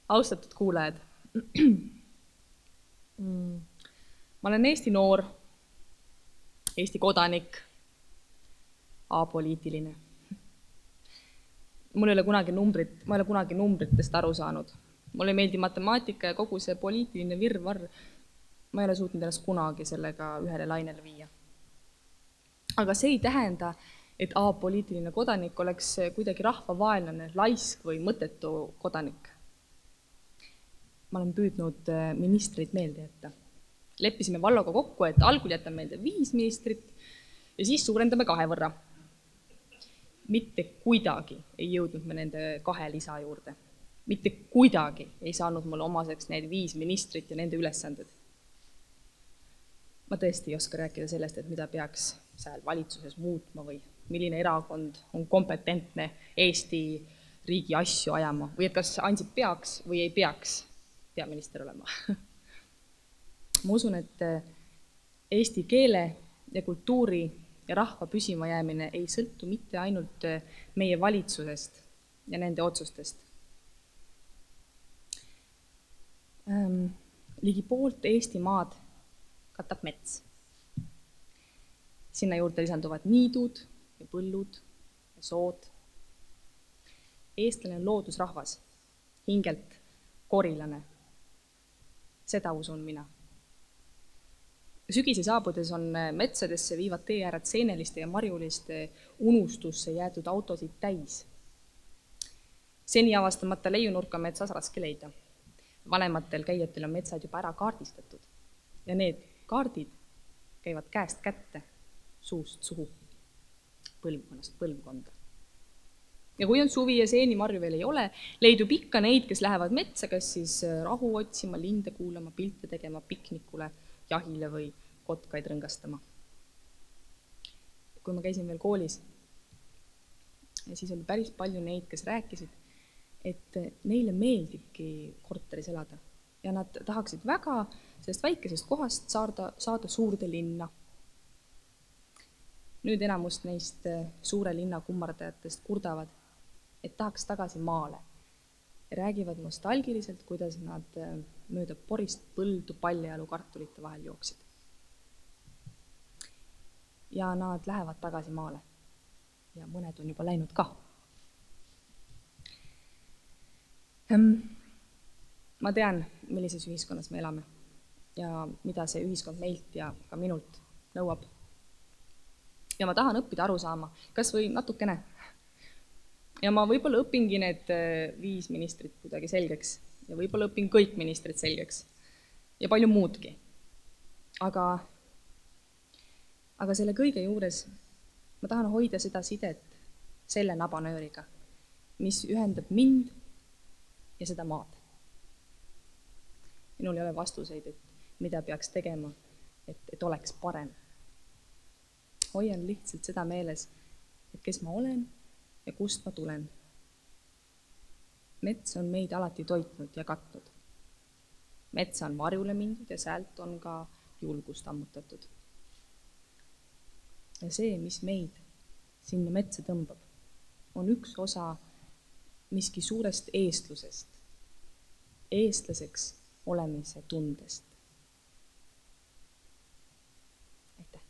Austatud kuulajad. Ma olen Eesti noor, Eesti kodanik, apoliitiline. Ma ei ole kunagi numbritest aru saanud. Mulle ei meeldi matemaatika ja kogu see poliitiline virvarr. Ma ei ole suutnud ennast kunagi sellega ühele lainele viia. Aga see ei tähenda, et apoliitiline kodanik oleks kuidagi rahvavaenlane, laisk või mõttetu kodanik. Ma olen püüdnud ministreid meelde jätta. Leppisime Valloga kokku, et algul jätame meelde 5 ministrit ja siis suurendame 2 võrra. Mitte kuidagi ei jõudnud me nende 2 lisa juurde. Mitte kuidagi ei saanud mulle omaseks need 5 ministrit ja nende ülesanded. Ma tõesti ei oska rääkida sellest, et mida peaks seal valitsuses muutma või milline erakond on kompetentne Eesti riigi asju ajama või et kas Ansip peaks või ei peaks peaminister olema. Ma usun, et eesti keele ja kultuuri ja rahva püsima jäämine ei sõltu mitte ainult meie valitsusest ja nende otsustest. Ligi poolt Eesti maad katab mets. Sinna juurde lisanduvad niidud ja põllud ja sood. Eestlane on loodusrahvas, hingelt korilane. Seda usun mina. Sügise saabudes on metsadesse viivad teeäärad seeneliste ja marjuliste unustusse jäetud autosid täis. Seni avastamata leiunurka metsas raske leida. Vanematel käijatel on metsad juba ära kaardistatud ja need kaardid käivad käest kätte, suust suhu, põlvkonnast põlvkonda. Ja kui on suvi ja seenimarju veel ei ole, leidub ikka neid, kes lähevad metsa, kas siis rahu otsima, linde kuulama, pilte tegema, piknikule, jahile või kotkaid rõngastama. Kui ma käisin veel koolis, siis oli päris palju neid, kes rääkisid, et neile meeldibki korteris elada ja nad tahaksid väga sellest väikesest kohast saada suurde linna. Nüüd enamust neist suure linna kummardajatest kurdavad, et tahaks tagasi maale ja räägivad nostalgiliselt, kuidas nad mööda porist põldu paljajalu kartulite vahel jooksid. Ja nad lähevad tagasi maale ja mõned on juba läinud ka. Ma tean, millises ühiskonnas me elame ja mida see ühiskond meilt ja ka minult nõuab. Ja ma tahan õppida aru saama, kas või natukene. Ja ma võib-olla õpingi need 5 ministrit kuidagi selgeks ja võib-olla õpin kõik ministrid selgeks ja palju muudki. Aga selle kõige juures ma tahan hoida seda sidet selle nabanööriga, mis ühendab mind ja seda maad. Minul ei ole vastuseid, et mida peaks tegema, et oleks parem. Hoian lihtsalt seda meeles, et kes ma olen ja kust ma tulen. Mets on meid alati toitnud ja katnud. Metsa on varjule mindud ja säält on ka julgust ammutatud. Ja see, mis meid sinna metsa tõmbab, on üks osa miski suurest eestlusest, eestlaseks olemise tundest. Aitäh!